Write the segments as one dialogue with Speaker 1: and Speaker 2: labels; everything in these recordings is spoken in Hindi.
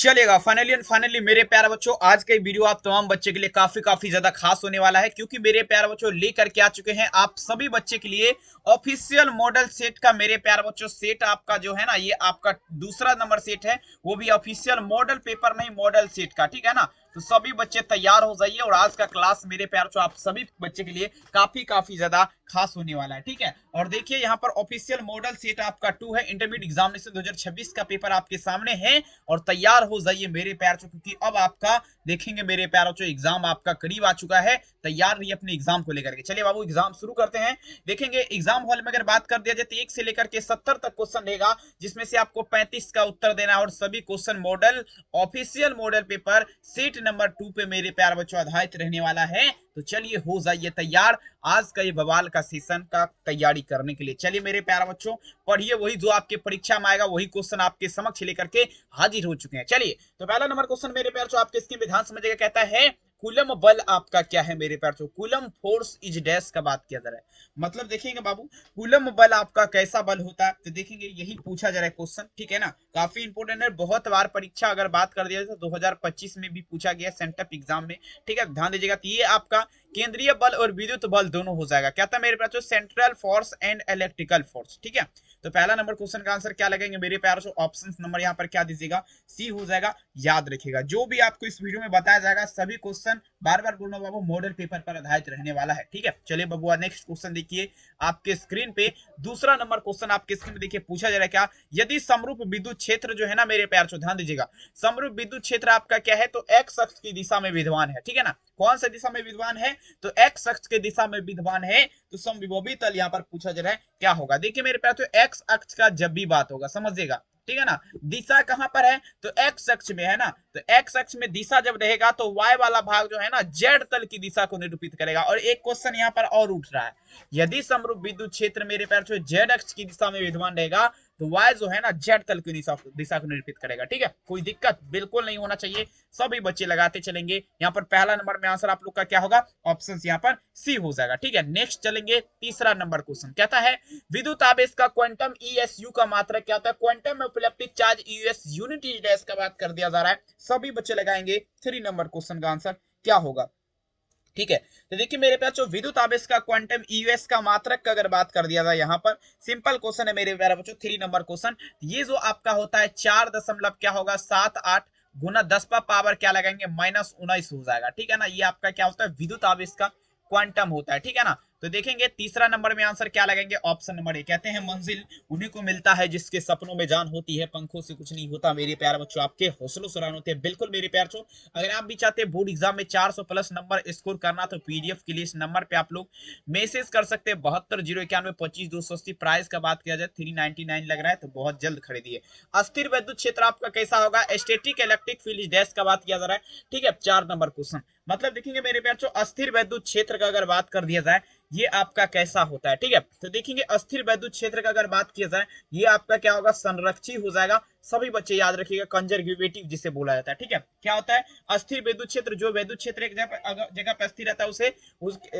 Speaker 1: चलेगा फाइनली एंड फाइनली मेरे प्यारे बच्चों, आज का वीडियो आप तमाम बच्चे के लिए काफी ज्यादा खास होने वाला है, क्योंकि मेरे प्यारे बच्चों लेकर के आ चुके हैं आप सभी बच्चे के लिए ऑफिशियल मॉडल सेट का। मेरे प्यारे बच्चों सेट आपका जो है ना, ये आपका दूसरा नंबर सेट है, वो भी ऑफिशियल मॉडल पेपर नहीं, मॉडल सेट का, ठीक है ना। तो सभी बच्चे तैयार हो जाइए और आज का क्लास मेरे प्यारे बच्चों आप सभी बच्चे के लिए काफी ज्यादा खास होने वाला है, ठीक है। और देखिए यहाँ पर ऑफिशियल मॉडल सेट आपका 2 है, इंटरमीडिएट एग्जामिनेशन 2026 का पेपर आपके सामने है। और तैयार हो जाइए मेरे प्यार चो, क्योंकि अब आपका देखेंगे मेरे प्यारों चो एग्जाम आपका करीब आ चुका है। तैयार रहिए अपने एग्जाम को लेकर के। चलिए बाबू एग्जाम शुरू करते हैं। देखेंगे एग्जाम हॉल में अगर बात कर दिया जाए तो 1 से लेकर के 70 तक क्वेश्चन रहेगा, जिसमें से आपको 35 का उत्तर देना है और सभी question model official model paper sheet number 2 पे मेरे प्यार बच्चों आधारित रहने वाला है। तो चलिए हो जाइए तैयार आज का ये बवाल का सेशन का तैयारी करने के लिए। चलिए मेरे प्यारे बच्चों पढ़िए, वही जो आपके परीक्षा में आएगा वही क्वेश्चन आपके समक्ष लेकर के हाजिर हो चुके हैं। चलिए तो पहला नंबर क्वेश्चन मेरे प्यार जो आपके इसकी विधान समझेगा, कहता है कूलम बल आपका क्या है मेरे प्यार जो, कूलम फोर्स इज डैश का बात किया जा रहा है। मतलब देखेंगे बाबू कूलम बल आपका कैसा बल होता है, तो देखेंगे यही पूछा जा रहा है क्वेश्चन, ठीक है ना। काफी इंपोर्टेंट है, बहुत बार परीक्षा अगर बात कर दिया तो 2025 में भी पूछा गया सेंटअप एग्जाम में, ठीक है, ध्यान दीजिएगा। तो ये आपका केंद्रीय बल और विद्युत बल दोनों हो जाएगा। क्या था मेरे प्यार central force and electrical force, ठीक है। तो पहला नंबर क्वेश्चन का आंसर क्या लगेंगे मेरे प्यार से, ऑप्शन नंबर यहाँ पर क्या दीजिएगा, सी हो जाएगा। याद रखिएगा जो भी आपको इस वीडियो में बताया जाएगा सभी क्वेश्चन बार बार बोलना बाबू मॉडल पेपर पर आधारित रहने वाला है, ठीक है। चलिए बबुआ नेक्स्ट क्वेश्चन देखिए आपके स्क्रीन पे। दूसरा नंबर क्वेश्चन आपके स्क्रीन पे देखिए पूछा जा रहा है क्या, यदि समरूप विद्युत क्षेत्र जो है ना मेरे प्यार से, ध्यान दीजिएगा, समरूप विद्युत क्षेत्र आपका क्या है, तो एक्स अक्ष की दिशा में विद्यमान है, ठीक है ना। कौन सा दिशा में विद्यमान है, तो एक्स अक्ष के दिशा में विद्यमान है। तो समविभवी तल यहाँ पर पूछा जा रहा है क्या होगा। देखिए मेरे प्यार तो एक्स अक्ष का जब भी बात होगा समझिएगा, ठीक है ना। दिशा कहां पर है, तो एक्स अक्ष में है ना। तो एक्स अक्ष में दिशा जब रहेगा तो वाई वाला भाग जो है ना जेड तल की दिशा को निरूपित करेगा। और एक क्वेश्चन यहाँ पर और उठ रहा है, यदि समरूप विद्युत क्षेत्र मेरे प्यार जो जेड अक्ष की दिशा में विद्यमान रहेगा तो वाई जो है ना जेड तल की दिशा को निरूपित करेगा, ठीक है। कोई दिक्कत बिल्कुल नहीं होना चाहिए, सभी बच्चे लगाते चलेंगे। यहाँ पर पहला नंबर में आंसर आप लोग का क्या होगा, ऑप्शन यहाँ पर सी हो जाएगा, ठीक है। नेक्स्ट चलेंगे तीसरा नंबर क्वेश्चन, कहता है विद्युत आवेश का क्वांटम ईएसयू का मात्रक क्या होता है, quantum electric charge US unit is dash का बात कर दिया जा रहा है। सभी बच्चे लगाएंगे 3 नंबर क्वेश्चन का आंसर क्या होगा, ठीक है। तो देखिए मेरे पास जो विद्युत आवेश का क्वांटम ईएस का मात्रक का अगर बात कर दिया जाए, यहाँ पर सिंपल क्वेश्चन है मेरे प्यारे बच्चों 3 नंबर क्वेश्चन। ये जो आपका होता है 4 दशमलव क्या होगा 7 8 गुना 10 का पावर क्या लगाएंगे -19 हो जाएगा, ठीक है ना। ये आपका क्या होता है विद्युत आवेश का क्वांटम होता है, ठीक है ना। तो देखेंगे तीसरा नंबर में आंसर क्या लगाएंगे, ऑप्शन नंबर ए, कहते हैं मंजिल उन्हीं को मिलता है जिसके सपनों में जान होती है, पंखों से कुछ नहीं होता मेरे प्यारे बच्चों, आपके हौसलों से उड़ान होते हैं। बिल्कुल मेरे प्यार बच्चों अगर आप भी चाहते हैं बोर्ड एग्जाम में 400 प्लस नंबर स्कोर करना तो पीडीएफ के लिए इस नंबर पे आप लोग मैसेज कर सकते हैं 72 091 25 280। प्राइस का बात किया जाए 399 लग रहा है, तो बहुत जल्द खरीदिए। अस्थिर विद्युत क्षेत्र आपका कैसा होगा, स्टैटिक इलेक्ट्रिक फील्ड डैश का बात किया जा रहा है, ठीक है। 4 नंबर क्वेश्चन मतलब देखेंगे मेरे प्यार बच्चों अस्थिर विद्युत क्षेत्र का अगर बात कर दिया जाए ये आपका कैसा होता है, ठीक है। तो देखेंगे अस्थिर वैद्युत क्षेत्र का अगर बात किया जाए ये आपका क्या होगा, संरक्षी हो जाएगा। सभी बच्चे याद रखिएगा, कंजर्वेटिव जिसे बोला जाता है, ठीक है। क्या होता है अस्थिर वैद्युत क्षेत्र, जो वैद्युत क्षेत्र एक जगह पर स्थिर रहता है उसे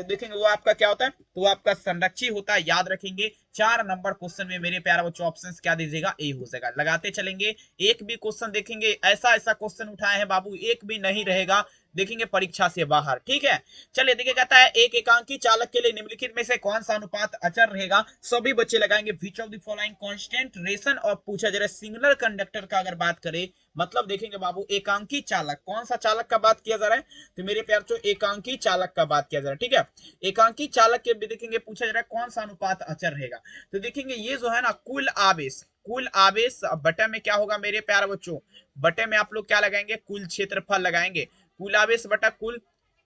Speaker 1: देखेंगे वो आपका क्या होता है, तो वो आपका संरक्षी होता है, याद रखेंगे। 4 नंबर क्वेश्चन में मेरे प्यारे बच्चों ऑप्शन क्या दीजिएगा, ए हो जाएगा। लगाते चलेंगे, एक भी क्वेश्चन देखेंगे ऐसा ऐसा क्वेश्चन उठाए हैं बाबू, एक भी नहीं रहेगा देखेंगे परीक्षा से बाहर, ठीक है। चलिए देखिए कहता है एक एकांकी चालक के लिए निम्नलिखित में से कौन सा अनुपात अचर रहेगा। सभी बच्चे लगाएंगे which of the following constant ration of पूछा जा रहा है सिंगुलर कंडक्टर का अगर बात करें, मतलब देखेंगे बाबू एकांकी चालक, कौन सा चालक का बात किया जा रहा है, तो मेरे प्यार चो एकांकी चालक का बात किया जा रहा है, ठीक है। एकांकी चालक के देखेंगे पूछा जा रहा है कौन सा अनुपात अचर रहेगा। तो देखेंगे ये जो है ना कुल आवेश बटे में क्या होगा मेरे प्यार बच्चों, बटे में आप लोग क्या लगाएंगे, कुल क्षेत्रफल लगाएंगे। कुल आवेश बटा कुल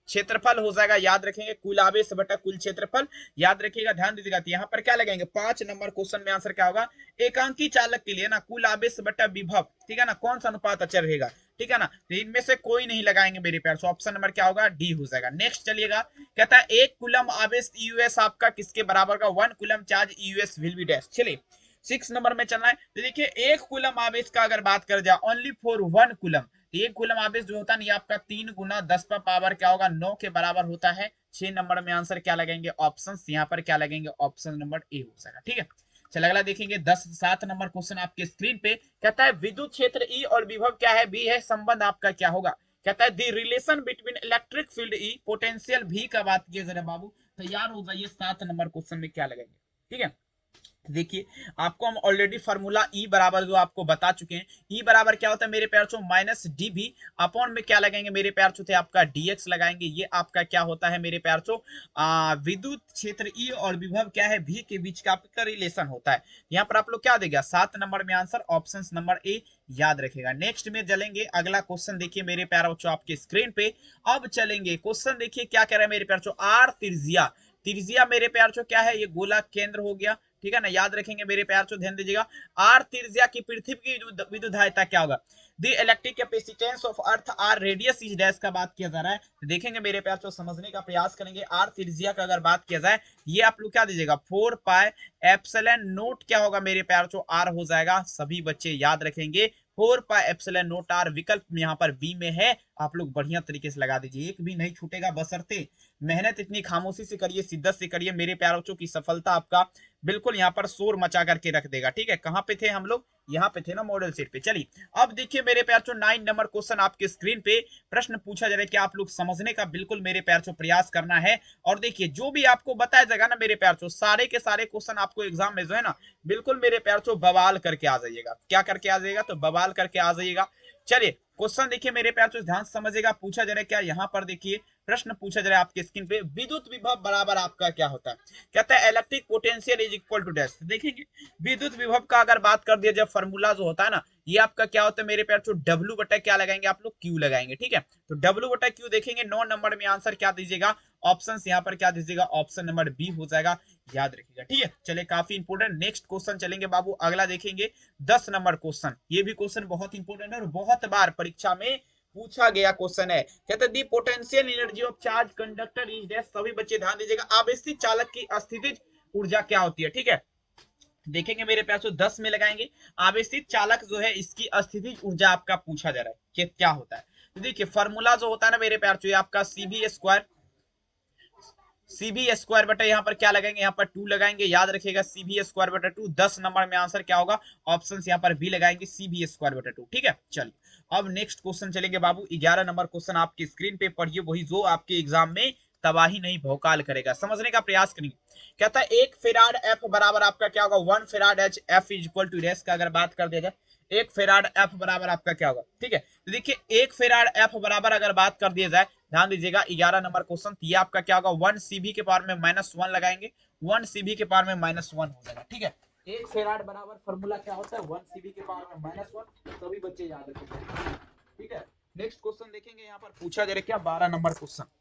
Speaker 1: क्षेत्रफल हो जाएगा, याद रखेंगे कुल आवेश बटा कुल क्षेत्रफल, याद रखिएगा ध्यान दीजिएगा। तो यहाँ पर क्या लगाएंगे 5 नंबर क्वेश्चन में आंसर क्या होगा, एकांकी चालक के लिए ना कुल आवेश बटा विभव, ठीक है ना, कौन सा अनुपात अचर रहेगा, ठीक है ना। तो इनमें से कोई नहीं लगाएंगे मेरे प्यार, सो ऑप्शन नंबर क्या होगा, डी हो जाएगा। नेक्स्ट चलिएगा कहता है एक कुलम आवेश यूएस आपका किसके बराबर का, 1 coulomb charge US will be dash. चलिए 6 नंबर में चलना है। तो देखिए एक कुलम आवेश का अगर बात कर जाए ओनली फॉर 1 कुलम, एक कुलम आवेश जो होता है ये आपका 3 गुना 10 का पावर क्या होगा 9 के बराबर होता है। 6 नंबर में आंसर क्या लगेंगे, ऑप्शन यहाँ पर क्या लगेंगे, ऑप्शन नंबर ए हो जाएगा, ठीक है। चलिए अगला देखेंगे 7 नंबर क्वेश्चन आपके स्क्रीन पे। कहता है विद्युत क्षेत्र ई और विभव क्या है, बी है, संबंध आपका क्या होगा। कहता है the relation between electric field E potential भी का बात किया जरा बाबू, तैयार हो जाइए 7 नंबर क्वेश्चन में क्या लगाएंगे। ठीक है, देखिए आपको हम ऑलरेडी फार्मूला ई बराबर जो आपको बता चुके हैं। ई बराबर क्या होता है मेरे प्यार चो, माइनस डी भी अपॉन में क्या लगाएंगे मेरे प्यार चो थे आपका डीएक्स लगाएंगे। ये आपका क्या होता है मेरे प्यार चो, विद्युत क्षेत्र ई और विभव क्या है भी के बीच का आपका रिलेशन होता है। यहाँ पर आप लोग क्या देगा 7 नंबर में आंसर ऑप्शन नंबर ए याद रखेगा। नेक्स्ट में चलेंगे अगला क्वेश्चन, देखिए मेरे प्यार बच्चों आपके स्क्रीन पे। अब चलेंगे क्वेश्चन, देखिए क्या कह रहा है मेरे प्यार चो, आर त्रिज्या, त्रिज्या मेरे प्यार चो क्या है, ये गोला केंद्र हो गया। ठीक है ना, याद रखेंगे मेरे प्यार चो, ध्यान दीजिएगा। आर त्रिज्या की पृथ्वी की विद्युधायता क्या होगा। The electric capacitance of earth R radius is dash का बात किया जा रहा है। तो देखेंगे मेरे प्यार चो, समझने का प्रयास करेंगे। आर त्रिज्या का अगर बात किया जाए, ये आप लोग क्या दीजिएगा 4 पाई एप्सिलॉन नोट क्या होगा मेरे प्यार चो, आर हो जाएगा। सभी बच्चे याद रखेंगे 4 पाई एप्सिलॉन नोट आर, विकल्प यहाँ पर बी में है। आप लोग बढ़िया तरीके से लगा दीजिए, एक भी नहीं छूटेगा, बशर्ते मेहनत इतनी खामोशी से करिए, शिद्दत से करिए मेरे प्यारे बच्चों की सफलता आपका बिल्कुल यहाँ पर शोर मचा करके रख देगा। ठीक है, कहां पे थे हम लोग, यहाँ पे थे ना मॉडल सेट पे। चलिए अब देखिए मेरे प्यार चो 9 नंबर क्वेश्चन आपके स्क्रीन पे। प्रश्न पूछा जा रहा है कि आप लोग समझने का बिल्कुल मेरे प्यार चो प्रयास करना है। और देखिए जो भी आपको बताया जाएगा ना मेरे प्यार चो, सारे के सारे क्वेश्चन आपको एग्जाम में जो है ना बिल्कुल मेरे प्यार चो बवाल करके आ जाइएगा। क्या करके आ जाइएगा, तो बवाल करके आ जाइएगा। चलिए क्वेश्चन देखिए मेरे प्यार चो, ध्यान से समझिएगा। पूछा जा रहा है क्या, यहाँ पर देखिए प्रश्न पूछा जा रहा है आपके स्क्रीन पे, विद्युत विभव बराबर आपका क्या होता है। कहता है electric potential is equal to dash. देखेंगे विद्युत विभव का अगर बात कर दिया, जब फॉर्मूला जो होता है ना, ये आपका क्या होता है मेरे प्यार चो, डब्ल्यू बटा क्या लगाएंगे आप लोग, क्यू लगाएंगे। ठीक है, तो डब्ल्यू बटा क्यू देखेंगे। 9 नंबर में आंसर क्या दीजिएगा, ऑप्शन यहाँ पर क्या दीजिएगा, ऑप्शन नंबर बी हो जाएगा, याद रखिएगा। ठीक है, चलिए काफी इंपोर्टेंट। नेक्स्ट क्वेश्चन चलेंगे बाबू, अगला देखेंगे 10 नंबर क्वेश्चन। ये भी क्वेश्चन बहुत इंपोर्टेंट है और बहुत बार परीक्षा में पूछा गया क्वेश्चन है। कहते हैं the potential energy of charge conductor is dash. सभी बच्चे ध्यान दीजिएगा, आवेशित चालक की स्थितिज ऊर्जा क्या होती है। ठीक है, देखेंगे मेरे प्यार 10 में लगाएंगे। आवेशित चालक जो है इसकी स्थितिज ऊर्जा आपका पूछा जा रहा है कि क्या होता है। तो देखिए फॉर्मूला जो होता है ना मेरे प्यार ये आपका सीबी स्क्वायर, सीबी स्क्वायर बटा यहाँ पर क्या लगाएंगे, यहाँ पर 2 लगाएंगे, याद रखिएगा सीबी स्क्वायर बटा 2। 10 नंबर में आंसर क्या होगा, ऑप्शन यहाँ पर बी लगाएंगे, सीबी स्क्वायर बटा 2। ठीक है, चलिए अब नेक्स्ट क्वेश्चन चलेंगे बाबू। 11 नंबर क्वेश्चन आपकी स्क्रीन पे पढ़िए, वही जो आपके एग्जाम में तबाही नहीं भौकाल करेगा, समझने का प्रयास करेंगे। कहता है 1 फेराड एफ बराबर आपका क्या होगा, 1 farad H F is equal to dash का अगर बात कर दिया जाए, 1 फेराड एफ बराबर आपका क्या होगा। ठीक है, तो देखिए 1 फेराड एफ बराबर अगर बात कर दिया जाए, ध्यान दीजिएगा 11 नंबर क्वेश्चन, ये आपका क्या होगा 1 सीबी के पावर में -1 लगाएंगे, 1 सीबी के पावर में -1 हो जाएगा। ठीक है, 1 फेराड बराबर फॉर्मूला क्या होता है, 1 सीबी के पावर में -1। सभी बच्चे याद रखेंगे। ठीक है, नेक्स्ट क्वेश्चन देखेंगे, यहाँ पर पूछा जा रहा है क्या 12 नंबर क्वेश्चन।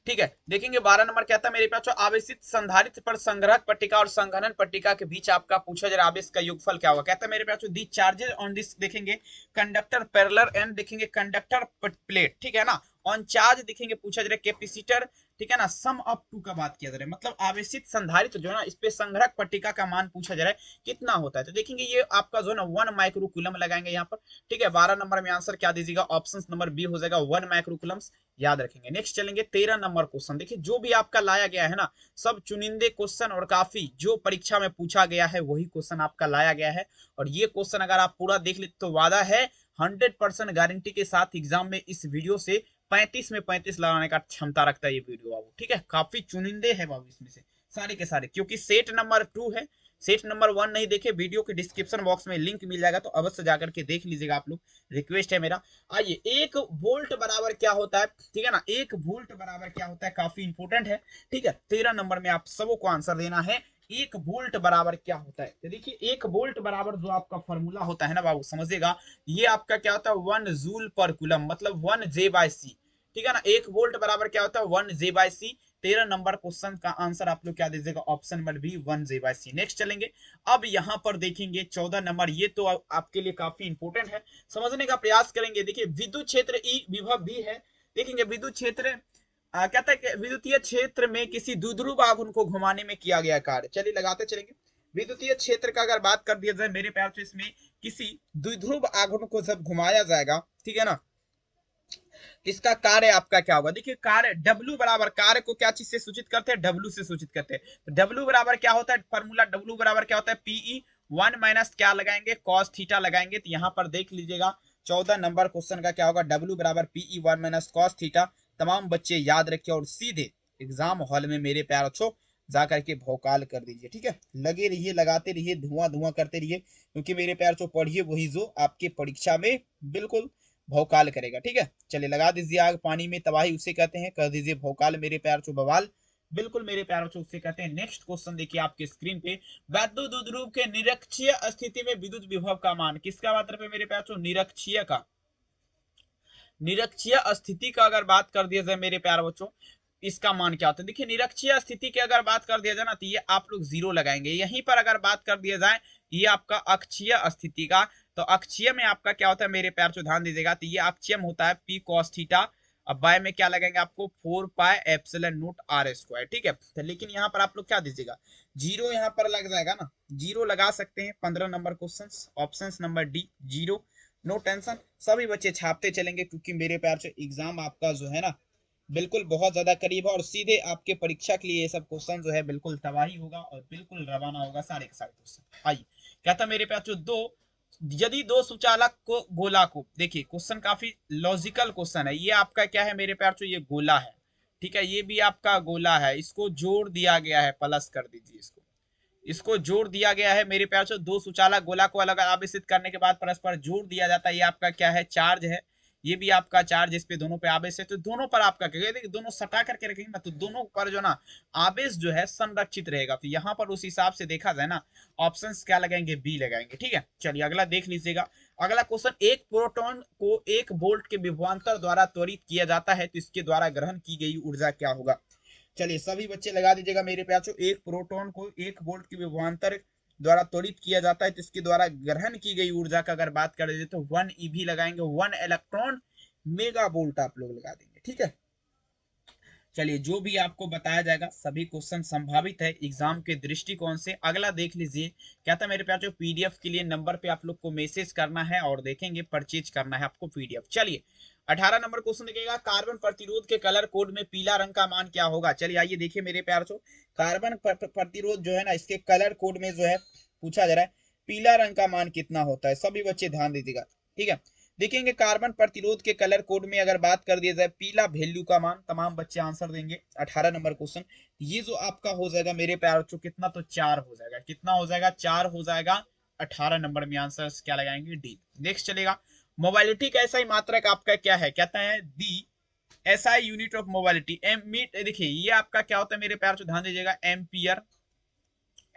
Speaker 1: ठीक है, देखेंगे 12 नंबर कहता है मेरे पास आवेशित संधारित्र पर संग्रहक पट्टिका और संघनन पट्टिका के बीच आपका पूछा जा रहा है आवेश का योगफल क्या होगा। कहता है मेरे पास दी चार्जेस ऑन दिस, देखेंगे कंडक्टर पैरेलल एंड, देखेंगे कंडक्टर प्लेट। ठीक है ना, ऑन चार्ज देखेंगे पूछा जा रहा है कैपेसिटर। ठीक है ना, सम अप टू का बात किया जा रहा है, मतलब आवेशित संधारित्र जो है ना इस पे संग्रहक पट्टिका का मान पूछा जा रहा है कितना होता है। तो देखेंगे ये आपका जो है ना 1 माइक्रोकूलम लगाएंगे यहाँ पर। ठीक है, 12 नंबर में आंसर क्या दीजिएगा, ऑप्शन नंबर बी हो जाएगा 1 माइक्रोकूलम्स, याद रखेंगे। नेक्स्ट चलेंगे 13 नंबर क्वेश्चन। देखिए जो भी आपका लाया गया है ना, सब चुनिंदे क्वेश्चन और काफी जो परीक्षा में पूछा गया है वही क्वेश्चन आपका लाया गया है। और ये क्वेश्चन अगर आप पूरा देख लेते तो वादा है 100% गारंटी के साथ एग्जाम में इस वीडियो से 35 में 35 लगाने का क्षमता रखता है ये वीडियो बाबू। ठीक है, काफी चुनिंदे है बाबू इसमें से सारे के सारे, क्योंकि सेट नंबर 2 है, सेट नंबर 1 नहीं देखे, वीडियो के डिस्क्रिप्शन बॉक्स में लिंक मिल जाएगा, तो अवश्य जाकर के देख लीजिएगा आप लोग, रिक्वेस्ट है मेरा। आइए 1 वोल्ट बराबर क्या होता है। ठीक है ना, 1 वोल्ट बराबर क्या होता है, काफी इंपोर्टेंट है। ठीक है, 13 नंबर में आप सबको आंसर देना है, 1 वोल्ट बराबर क्या होता है। तो देखिए 1 वोल्ट बराबर जो आपका फॉर्मूला होता है ना बाबू, समझिएगा ये आपका क्या होता है 1 जूल पर कूलम, मतलब 1 J/C। ठीक है ना, 1 वोल्ट बराबर क्या होता है 1 J/C। 13 नंबर क्वेश्चन का आंसर आप लोग क्या दीजिएगा, option number B 1 J/C। Next चलेंगे, अब यहाँ पर देखेंगे 14 नंबर, ये तो आपके लिए काफी इंपोर्टेंट है, समझने का प्रयास करेंगे। देखिए विद्युत क्षेत्र ई विभव भी है। देखेंगे विद्युत क्षेत्र कहता है कि विद्युतीय क्षेत्र में किसी द्विध्रुव आघूर्ण को घुमाने में किया गया कार्य। चलिए लगाते चलेंगे, विद्युतीय क्षेत्र का अगर बात कर दिया जाए मेरे प्यार से, इसमें किसी द्विध्रुव आघूर्ण को जब घुमाया जाएगा, ठीक है ना, इसका कार्य आपका क्या होगा, देखिए कार्य W बराबर, कार्य को क्या चीज से सूचित करते हैं, W से सूचित करते हैं। तो W बराबर क्या होता है, फॉर्मूला W बराबर क्या होता है, PE 1 माइनस क्या लगाएंगे, कॉस थीटा लगाएंगे। तो यहाँ पर देख लीजिएगा 14 नंबर क्वेश्चन का क्या होगा, W बराबर PE 1 माइनस कॉस थीटा। तमाम बच्चे याद रखिए और सीधे एग्जाम हॉल में मेरे प्यारे बच्चों जा करके भौकाल कर दीजिए, ठीक है। लगे रहिए, लगाते रहिए, धुआं धुआं करते रहिए, क्योंकि मेरे प्यारे बच्चों पढ़िए वही जो आपके परीक्षा में बिल्कुल भौकाल करेगा, ठीक है। चलिए लगा दीजिए आग पानी में, तबाही उसे कहते हैं, कर दीजिए भौकाल मेरे प्यार चो बवाल, बिल्कुल मेरे प्यार बच्चों उसे कहते हैं। नेक्स्ट क्वेश्चन देखिए आपके स्क्रीन पे, वैद्युत ध्रुव के निरक्षीय स्थिति में विद्युत विभव का मान, किसका मात्रा पे मेरे प्यार बच्चों, निरक्षीय का, निरक्षीय स्थिति का अगर बात कर दिया जाए मेरे प्यार बच्चों, इसका मान क्या होता है। देखिए निरक्षीय स्थिति की अगर बात कर दिया जाए ना, तो ये आप लोग जीरो लगाएंगे। यहीं पर अगर बात कर दिया जाए ये आपका अक्षीय स्थिति का, तो अक्षीय में आपका क्या होता है मेरे प्यार से ध्यान दीजिएगा, तो ये अक्षीय में होता है पी कॉस थीटा। अब बाय में क्या लगेंगे आपको, 4 pi epsilon naught R square, ठीक है। तो लेकिन यहाँ पर आप लोग क्या दीजिएगा, जीरो यहाँ पर लग जाएगा ना, जीरो लगा सकते हैं। 15 number question, option number D zero, no tension. सभी बच्चे छापते चलेंगे, क्योंकि मेरे प्यार से एग्जाम आपका जो है ना बिल्कुल बहुत ज्यादा करीब है, और सीधे आपके परीक्षा के लिए ये सब क्वेश्चन जो है बिल्कुल तबाही होगा और बिल्कुल रवाना होगा सारे के सारे क्वेश्चन। आइए क्या था मेरे प्यार, दो यदि दो सुचालक को गोला को, देखिए क्वेश्चन काफी लॉजिकल क्वेश्चन है। ये आपका क्या है मेरे प्यार, ये गोला है, ठीक है। ये भी आपका गोला है, इसको जोड़ दिया गया है, प्लस कर दीजिए इसको, इसको जोड़ दिया गया है मेरे प्यार से। दो सुचालक गोला को अलग आवेशित करने के बाद परस्पर जोड़ दिया जाता है, ये आपका क्या है, चार्ज है। ये भी आपका चार्ज, इस पे दोनों पे आवेश है, तो दोनों पर आपका क्या, देखिए दोनों सटा करके रखेंगे ना, तो दोनों पर जो ना आवेश जो है संरक्षित रहेगा। तो यहाँ पर उस हिसाब से देखा जाए ना, ऑप्शंस क्या लगाएंगे, बी लगाएंगे, ठीक है। चलिए अगला देख लीजिएगा। अगला क्वेश्चन, एक प्रोटॉन को 1 वोल्ट के विभवांतर द्वारा त्वरित किया जाता है, तो इसके द्वारा ग्रहण की गई ऊर्जा क्या होगा। चलिए सभी बच्चे लगा दीजिएगा मेरे प्याचो, एक प्रोटॉन को 1 वोल्ट के विभवांतर द्वारा त्वरित किया जाता है, तो इसके द्वारा ग्रहण की गई ऊर्जा का अगर बात करें तो 1 ईवी लगाएंगे, 1 इलेक्ट्रॉन मेगा वोल्ट आप लोग लगा देंगे, ठीक है। चलिए जो भी आपको बताया जाएगा सभी क्वेश्चन संभावित है एग्जाम के दृष्टिकोण से। अगला देख लीजिए, क्या था मेरे प्यार, पीडीएफ के लिए नंबर पे आप लोग को मैसेज करना है और देखेंगे परचेज करना है आपको पीडीएफ। चलिए 18 नंबर क्वेश्चन देखिएगा, कार्बन प्रतिरोध के कलर कोड में पीला रंग का मान क्या होगा। चलिए आइए देखिए मेरे प्यार से, कार्बन प्रतिरोध जो है ना, इसके कलर कोड में जो है पूछा जा रहा है पीला रंग का मान कितना होता है। सभी बच्चे ध्यान दीजिएगा, ठीक है। देखेंगे कार्बन प्रतिरोध के कलर कोड में अगर बात कर दिया जाए पीला वैल्यू का मान, तमाम बच्चे आंसर देंगे। 18 नंबर क्वेश्चन, ये जो आपका हो जाएगा मेरे प्यार बच्चों कितना, तो 4 हो जाएगा, कितना हो जाएगा, 4 हो जाएगा। 18 नंबर में आंसर क्या लगाएंगे, डी। नेक्स्ट चलेगा, मोबाइलिटी का ऐसा ही मात्रक आपका क्या है, कहता है the SI unit of mobility M मीट। देखिए ये आपका क्या होता है मेरे प्यार से ध्यान दीजिएगा, एम्पियर,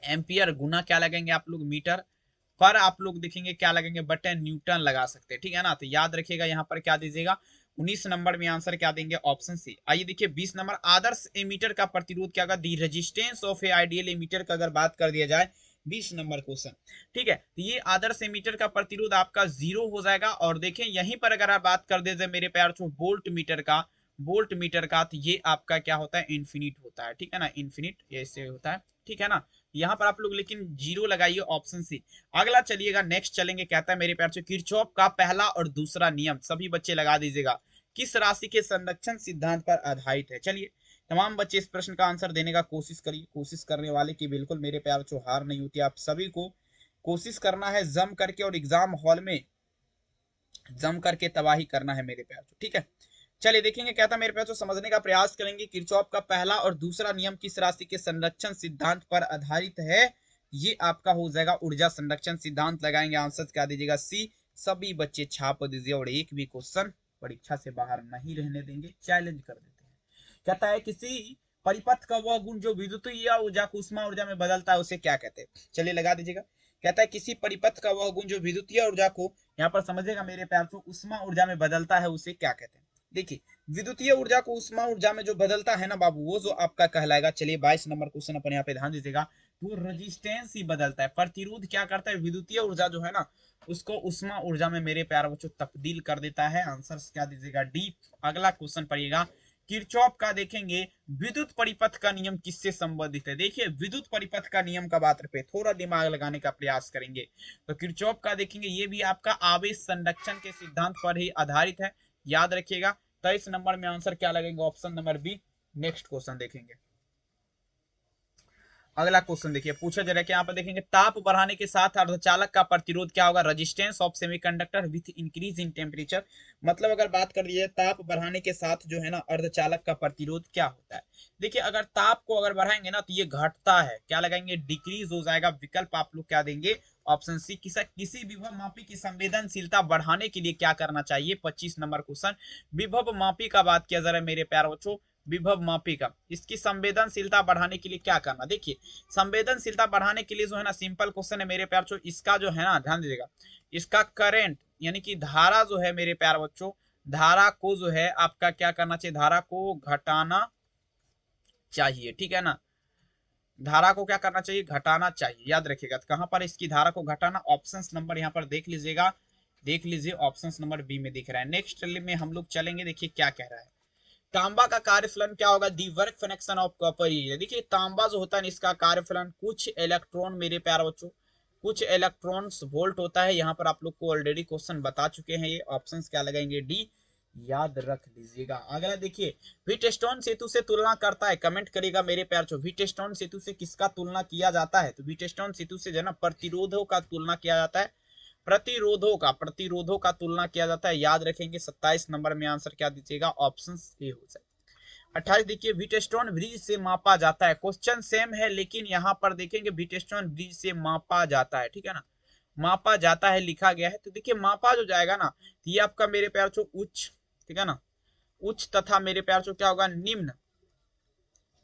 Speaker 1: एम्पियर गुना क्या लगेंगे आप लोग, मीटर, पर आप लोग देखेंगे क्या लगेंगे, बटन न्यूटन लगा सकते हैं, ठीक है ना। तो याद रखिएगा यहाँ पर क्या दीजिएगा, 19 नंबर में आंसर क्या देंगे, ऑप्शन सी। आइए देखिए 20 नंबर, आदर्श एमीटर का प्रतिरोध क्या होगा, the resistance of a ideal ammeter का अगर बात कर दिया जाए, 20 नंबर क्वेश्चन, ठीक है। तो ये आदर्श एमीटर का प्रतिरोध आपका 0 हो जाएगा। और देखें यहीं पर अगर आप बात कर दिया जाए मेरे प्यार छो वोल्ट मीटर का, वोल्ट मीटर का, तो ये आपका क्या होता है, इन्फिनिट होता है, ठीक है ना, इन्फिनिट ऐसे होता है, ठीक है ना। यहाँ पर आप लोग लेकिन जीरो लगाइए, ऑप्शन सी। अगला चलिएगा नेक्स्ट चलेंगे, कहता है मेरे प्यार से किरचॉफ का पहला और दूसरा नियम, सभी बच्चे लगा दीजिएगा, किस राशि के संरक्षण सिद्धांत पर आधारित है। चलिए तमाम बच्चे इस प्रश्न का आंसर देने का कोशिश करिए, कोशिश करने वाले की बिल्कुल मेरे प्यार से हार नहीं होती। आप सभी को कोशिश करना है जम करके, और एग्जाम हॉल में जम करके तबाही करना है मेरे प्यार, ठीक है। चलिए देखेंगे क्या था मेरे प्यार, समझने का प्रयास करेंगे, किरचॉफ का पहला और दूसरा नियम किस राशि के संरक्षण सिद्धांत पर आधारित है। ये आपका हो जाएगा ऊर्जा संरक्षण सिद्धांत, लगाएंगे आंसर क्या दीजिएगा, सी। सभी बच्चे छाप दीजिए, और एक भी क्वेश्चन परीक्षा से बाहर नहीं रहने देंगे, चैलेंज कर देते हैं। कहता है किसी परिपथ का वह गुण जो विद्युतीय ऊर्जा को उष्मा ऊर्जा में बदलता है, उसे क्या कहते हैं। चलिए लगा दीजिएगा, कहता है किसी परिपथ का वह गुण जो विद्युतीय ऊर्जा को, यहाँ पर समझेगा मेरे प्यार को, उष्मा ऊर्जा में बदलता है, उसे क्या कहते हैं। देखिए विद्युतीय ऊर्जा को उष्मा ऊर्जा में जो बदलता है ना बाबू, वो जो आपका कहलाएगा। चलिए 22 नंबर क्वेश्चन अपन यहाँ पे ध्यान दीजिएगा, वो रेजिस्टेंस ही बदलता है, प्रतिरोध क्या करता है, विद्युतीय ऊर्जा जो है ना उसको उष्मा ऊर्जा में मेरे प्यार बच्चों तब्दील कर देता है। आंसर क्या दीजिएगा, डी। अगला क्वेश्चन पढ़िएगा, किरचॉफ का देखेंगे विद्युत परिपथ का नियम किससे संबंधित है। देखिए विद्युत परिपथ का नियम का बात पे थोड़ा दिमाग लगाने का प्रयास करेंगे, तो किरचॉफ का देखेंगे ये भी आपका आवेश संरक्षण के सिद्धांत पर ही आधारित है। याद रखिएगा 23 नंबर में आंसर क्या लगेगा, option number B. Next question देखेंगे। अगला क्वेश्चन देखिए, पूछा जा रहा है कि यहाँ पर देखेंगे ताप बढ़ाने के साथ अर्धचालक का प्रतिरोध क्या होगा, resistance of semiconductor with increase in temperature. मतलब अगर बात कर लीजिए ताप बढ़ाने के साथ जो है ना अर्धचालक का प्रतिरोध क्या होता है। देखिए अगर ताप को अगर बढ़ाएंगे ना तो ये घटता है, क्या लगाएंगे, डिक्रीज हो जाएगा। विकल्प आप लोग क्या देंगे, ऑप्शन सी। किसी विभव मापी की संवेदनशीलता बढ़ाने के लिए क्या करना चाहिए, 25 नंबर क्वेश्चन। विभव मापी का बात किया जा रहा है मेरे प्यारे बच्चों, विभव मापी का, इसकी संवेदनशीलता बढ़ाने के लिए क्या करना। देखिए संवेदनशीलता बढ़ाने के लिए जो है ना सिंपल क्वेश्चन है मेरे प्यार बच्चों, इसका जो है ना ध्यान दीजिएगा, इसका करंट यानी कि धारा जो है मेरे प्यार बच्चों, धारा को जो है आपका क्या करना चाहिए, धारा को घटाना चाहिए, ठीक है ना। धारा को क्या करना चाहिए, घटाना चाहिए, याद रखिएगा। तो कहां पर इसकी धारा को घटाना, ऑप्शन नंबर यहाँ पर देख लीजिएगा, देख लीजिए ऑप्शन नंबर बी में दिख रहा है। नेक्स्ट में हम लोग चलेंगे, देखिए क्या कह रहा है। तांबा का कार्यफलन क्या होगा, the work function of copper is. देखिए तांबा जो होता है इसका कार्यफलन कुछ इलेक्ट्रॉन मेरे प्यारे बच्चों, कुछ इलेक्ट्रॉन्स वोल्ट होता है। यहाँ पर आप लोग को ऑलरेडी क्वेश्चन बता चुके हैं, ये ऑप्शंस क्या लगाएंगे, डी, याद रख लीजिएगा। अगला देखिए, व्हीटस्टोन सेतु से तुलना करता है, कमेंट करेगा मेरे प्यार चो, व्हीटस्टोन सेतु से किसका तुलना किया जाता है। तो व्हीटस्टोन सेतु से जो है ना प्रतिरोधों का तुलना किया जाता है, प्रतिरोधों का तुलना किया जाता है, याद रखेंगे। 27 नंबर में आंसर क्या दीजिएगा, ऑप्शन ए हो जाए। 28 देखिए, व्हीटस्टोन ब्रिज से मापा जाता है। क्वेश्चन सेम है लेकिन यहाँ पर देखेंगे व्हीटस्टोन ब्रिज से मापा जाता है, ठीक है ना, मापा जाता है लिखा गया है। तो देखिए मापा जो जाएगा ना, तो ये आपका मेरे प्यार चो उच्च, ठीक है ना, उच्च तथा मेरे प्यार चो क्या होगा, निम्न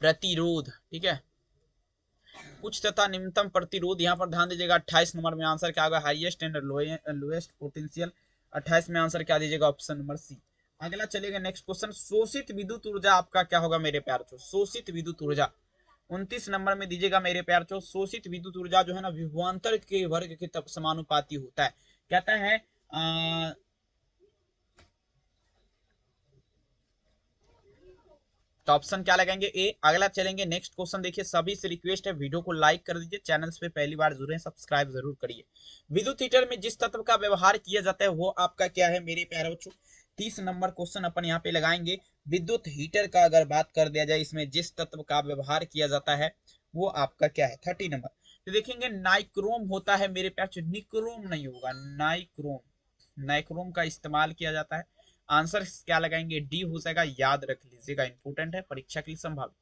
Speaker 1: प्रतिरोध, ठीक है, उच्च तथा निम्नतम प्रतिरोध। यहाँ पर ध्यान दीजिएगा 28 नंबर में आंसर क्या होगा, हाईएस्ट एंड लोएस्ट पोटेंशियल। 28 में आंसर क्या दीजिएगा, ऑप्शन नंबर सी। अगला चलेगा नेक्स्ट क्वेश्चन, शोषित विद्युत ऊर्जा आपका क्या होगा मेरे प्यार चो, शोषित विद्युत ऊर्जा। 29 नंबर में दीजिएगा मेरे प्यार चो, शोषित विद्युत ऊर्जा जो है ना विभवांतर के वर्ग के समानुपाती होता है। कहता है तो ऑप्शन क्या लगाएंगे, ए। अगला चलेंगे नेक्स्ट क्वेश्चन, देखिए सभी से रिक्वेस्ट है वीडियो को लाइक कर दीजिए, चैनल पे पहली बार जुड़े सब्सक्राइब जरूर करिए। विद्युत हीटर में जिस तत्व का व्यवहार किया जाता है वो आपका क्या है मेरे प्यारे बच्चों, 30 नंबर क्वेश्चन अपन यहाँ पे लगाएंगे। विद्युत हीटर का अगर बात कर दिया जाए, इसमें जिस तत्व का व्यवहार किया जाता है वो आपका क्या है, 30 नंबर। तो देखेंगे नाइक्रोम होता है मेरे प्यारे, निक्रोम नहीं होगा, नाइक्रोम, नाइक्रोम का इस्तेमाल किया जाता है। आंसर क्या लगाएंगे, डी हो जाएगा, याद रख लीजिएगा, इंपोर्टेंट है परीक्षा के लिए संभावित।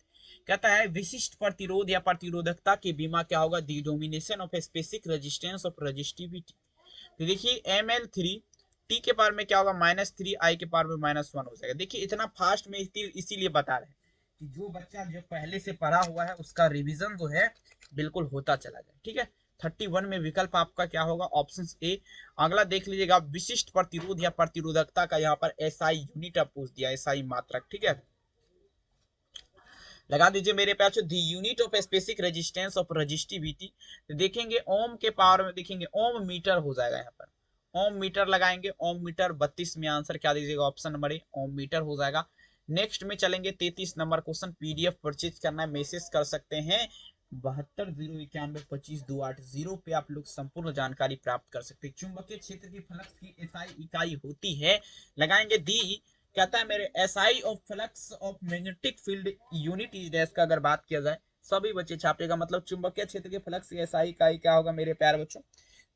Speaker 1: कहता है विशिष्ट प्रतिरोध या प्रतिरोधकता के बीमा क्या होगा, the domination of specific resistance of resistivity. तो देखिए ML3 टी के पावर में क्या होगा, -3, आई के पावर में -1 हो जाएगा। देखिए इतना फास्ट में इसीलिए बता रहे हैं कि जो बच्चा जो पहले से पढ़ा हुआ है उसका रिविजन जो है बिल्कुल होता चला जाए, ठीक है। 31 में विकल्प आपका क्या होगा, ऑप्शन ए। अगला देख लीजिएगा, विशिष्ट प्रतिरोध या प्रतिरोधकता का यहाँ पर SI यूनिट आप पूछ दिया, SI मात्रक, ठीक है, लगा दीजिए मेरे प्यार, दी unit of specific resistance of resistivity. तो देखेंगे ओम के पावर में, देखेंगे ओम मीटर हो जाएगा, यहाँ पर ओम मीटर लगाएंगे, ओम मीटर। 32 में आंसर क्या दीजिएगा, option number A, ohm metre हो जाएगा। नेक्स्ट में चलेंगे 33 नंबर क्वेश्चन, PDF परचेज करना है, मैसेज कर सकते हैं 7201912528 पे आप लोग संपूर्ण जानकारी प्राप्त कर सकते हैं। चुंबकीय क्षेत्र की फ्लक्स की SI इकाई होती है, लगाएंगे दी। कहता है मेरे SI of flux of magnetic field unit is dash का अगर बात किया जाए, सभी बच्चे छापेगा, मतलब चुंबकीय क्षेत्र के फ्लक्स की SI इकाई क्या होगा मेरे प्यारे बच्चों।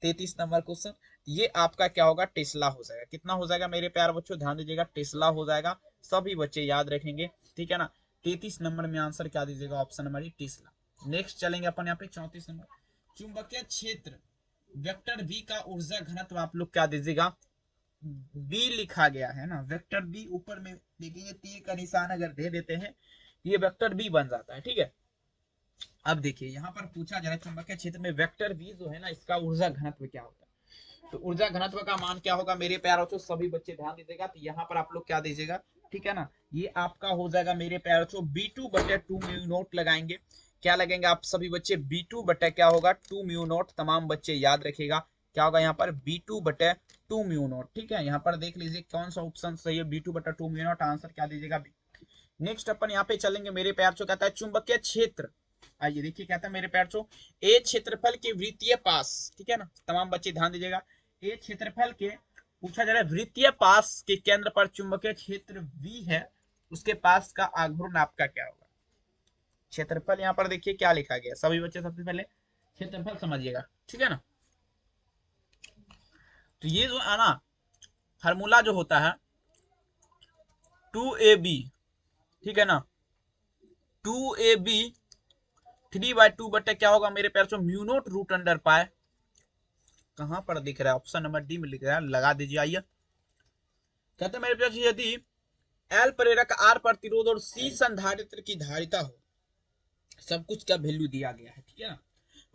Speaker 1: 33 नंबर क्वेश्चन, ये आपका क्या होगा, टेस्ला हो जाएगा। कितना हो जाएगा मेरे प्यारे बच्चों, ध्यान दीजिएगा, टेस्ला हो जाएगा, सभी बच्चे याद रखेंगे, ठीक है ना। 33 नंबर में आंसर क्या दीजिएगा, ऑप्शन नंबर टेस्ला। नेक्स्ट चलेंगे अपन यहाँ पे 34 नंबर, चुंबकीय क्षेत्र वेक्टर बी का ऊर्जा घनत्व आप लोग क्या दीजिएगा, बी लिखा गया है ना, वेक्टर बी ऊपर में देखेंगे तीर का निशान अगर दे देते हैं ये वेक्टर बी बन जाता है, ठीक है। अब देखिए यहाँ पर पूछा जा रहा है चुंबकीय क्षेत्र में वेक्टर बी जो है ना इसका ऊर्जा घनत्व क्या होता है। तो ऊर्जा घनत्व का मान क्या होगा मेरे प्यारे बच्चों, सभी बच्चे ध्यान दीजिएगा। तो यहाँ पर आप लोग क्या दीजिएगा, ठीक है ना, ये आपका हो जाएगा मेरे प्यारे बच्चों B2/2 म्यू नॉट लगाएंगे। क्या लगेंगे आप सभी बच्चे, B2 क्या होगा 2 म्यू नॉट, तमाम बच्चे याद रखेगा क्या होगा यहाँ पर B2/2 म्यू नॉट, ठीक है। यहाँ पर देख लीजिए कौन सा ऑप्शन सही है, B2/2 म्यू नॉट, आंसर क्या दीजिएगा बी। नेक्स्ट अपन यहाँ पे चलेंगे मेरे प्यार चो, कहता है चुंबकीय क्षेत्र, आइए देखिए कहता है मेरे प्यार चो, ए क्षेत्रफल के वृत्तीय पास, ठीक है ना, तमाम बच्चे ध्यान दीजिएगा, ए क्षेत्रफल के पूछा जा रहा है वृत्तीय पास के केंद्र पर चुंबकीय क्षेत्र V है, उसके पास का आघूर्ण आपका क्या होगा। क्षेत्रफल यहाँ पर देखिए क्या लिखा गया, सभी बच्चे सबसे पहले क्षेत्रफल समझिएगा, ठीक है ना। तो ये जो है ना फार्मूला जो होता है 2ab, ठीक है ना, 2ab 3/2 बटे क्या होगा मेरे प्यार से म्यू नोट रूट अंडर पाए, कहां पर दिख रहा है, ऑप्शन नंबर डी में लिख रहा है, लगा दीजिए। आइए कहते हैं मेरे प्यार से यदि एल प्रेरक, आर प्रतिरोध और सी संधारित्र की धारिता हो, सब कुछ का वैल्यू दिया गया है, ठीक है ना।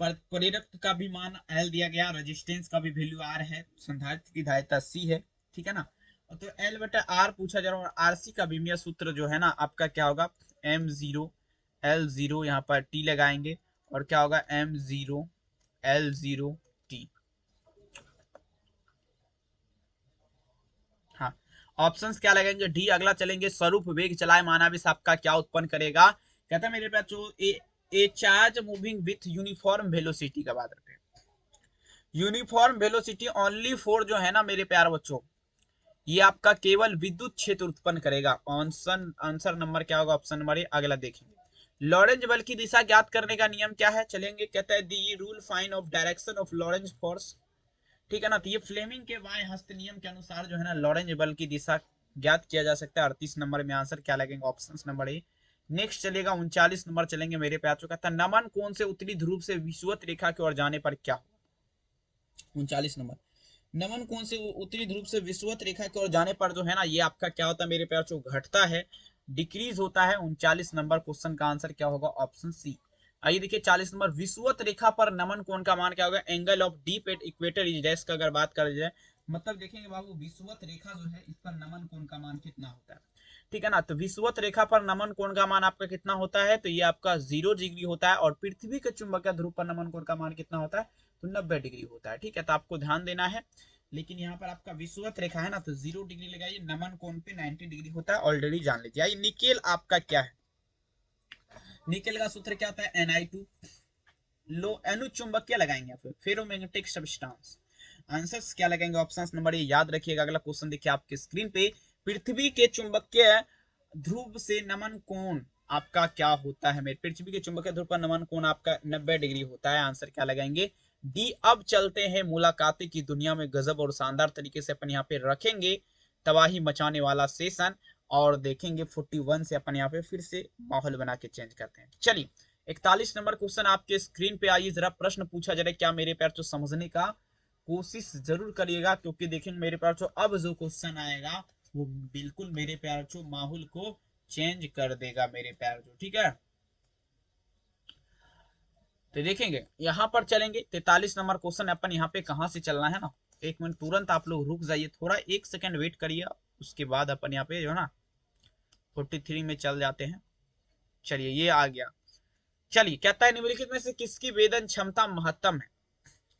Speaker 1: प्रेरक का भी मान एल दिया गया, रेजिस्टेंस का भी वैल्यू आर है, संधारित्र की धारिता सी है, ठीक है ना। तो एल बटा आर पूछा जा रहा है, और आरसी का विमीय सूत्र जो है ना आपका क्या होगा, एम जीरो एल जीरो, यहाँ पर टी लगाएंगे और क्या होगा M zero L zero T. हाँ, ऑप्शंस क्या लगेंगे, डी अगला चलेंगे, स्वरूप वेग चलाए मानाविश आपका क्या उत्पन्न करेगा। कहता है मेरे पास जो ए charge moving with uniform velocity का बात रखते हैं, यूनिफॉर्म वेलोसिटी ओनली फॉर जो है ना मेरे प्यारे बच्चों, ये आपका केवल विद्युत क्षेत्र उत्पन्न करेगा। आंसर नंबर क्या होगा, ऑप्शन नंबर ए। अगला देखेंगे लॉरेंज बल की दिशा ज्ञात करने का नियम क्या है, चलेंगे कहता है the rule fine of direction of Lorentz force, ठीक है ना। तो ये फ्लेमिंग के बाएं हस्त नियम के अनुसार जो है ना लॉरेंज बल की दिशा ज्ञात किया जा सकता है। 38 नंबर में आंसर क्या लगेगा, ऑप्शन नंबर ए। नेक्स्ट चलेगा 39 नंबर चलेंगे मेरे प्यार, कहता है नमन कोण से उत्तरी ध्रुव से विषुवत रेखा की ओर जाने पर क्या होगा। 39 नंबर, नमन कोण से उत्तरी ध्रुव से विषुवत रेखा की ओर जाने पर जो है ना ये आपका क्या होता है मेरे प्यार, घटता है, डिक्रीज होता है। 39 नंबर क्वेश्चन का आंसर क्या होगा, ऑप्शन सी। आइए देखिए 40 नंबर, विषुवत रेखा पर नमन कोण का मान क्या होगा, angle of deep at equator is dash का अगर बात कर जाए, मतलब देखेंगे बाबू विषुवत रेखा जो है इस पर नमन कोण का मान कितना होता है, ठीक है ना। तो विषुवत रेखा पर नमन कोण का मान आपका कितना होता है, तो ये आपका 0 डिग्री होता है, और पृथ्वी के चुंबकीय ध्रुव पर नमन कोण का मान कितना होता है, तो 90 डिग्री होता है, ठीक है। तो आपको ध्यान देना है, लेकिन यहाँ पर आपका विषुवत रेखा है ना तो 0 डिग्री लगाइए, नमन कोण पे 90 डिग्री होता है, ऑलरेडी जान लीजिए। आइए निकेल आपका क्या है, निकेल का सूत्र क्या होता है Na2, लो अनुचुंबकीय लगाएंगे, फिर फेरोमैग्नेटिक सब्सटेंस। आंसर्स क्या लगेंगे, ऑप्शंस नंबर ये याद रखिएगा। अगला क्वेश्चन देखिए आपके स्क्रीन पे, पृथ्वी के चुंबकीय ध्रुव से नमन कोण आपका क्या होता है, मेरे पृथ्वी के चुंबकीय ध्रुव पर नमन कोण आपका 90 डिग्री होता है। आंसर क्या लगाएंगे, डी। अब चलते हैं मुलाकातें की दुनिया में, गजब और शानदार तरीके से अपन यहाँ पे रखेंगे तबाही मचाने वाला सेशन, और देखेंगे 41 से अपन यहाँ पे फिर से माहौल बना के चेंज करते हैं। चलिए 41 नंबर क्वेश्चन आपके स्क्रीन पे आइए, जरा प्रश्न पूछा जा रहा है, क्या मेरे प्यार जो समझने का कोशिश जरूर करिएगा, क्योंकि देखेंगे मेरे प्यार जो अब जो क्वेश्चन आएगा वो बिल्कुल मेरे प्यार जो माहौल को चेंज कर देगा मेरे प्यार जो, ठीक है। तो देखेंगे यहाँ पर चलेंगे 43 नंबर क्वेश्चन, अपन यहाँ पे कहाँ से चलना है ना, एक मिनट तुरंत आप लोग रुक जाइए, थोड़ा एक सेकंड वेट करिए, उसके बाद अपन यहाँ पे जो है ना 43 में चल जाते हैं। चलिए ये आ गया, चलिए कहता है निम्नलिखित में से किसकी वेदन क्षमता महत्तम है,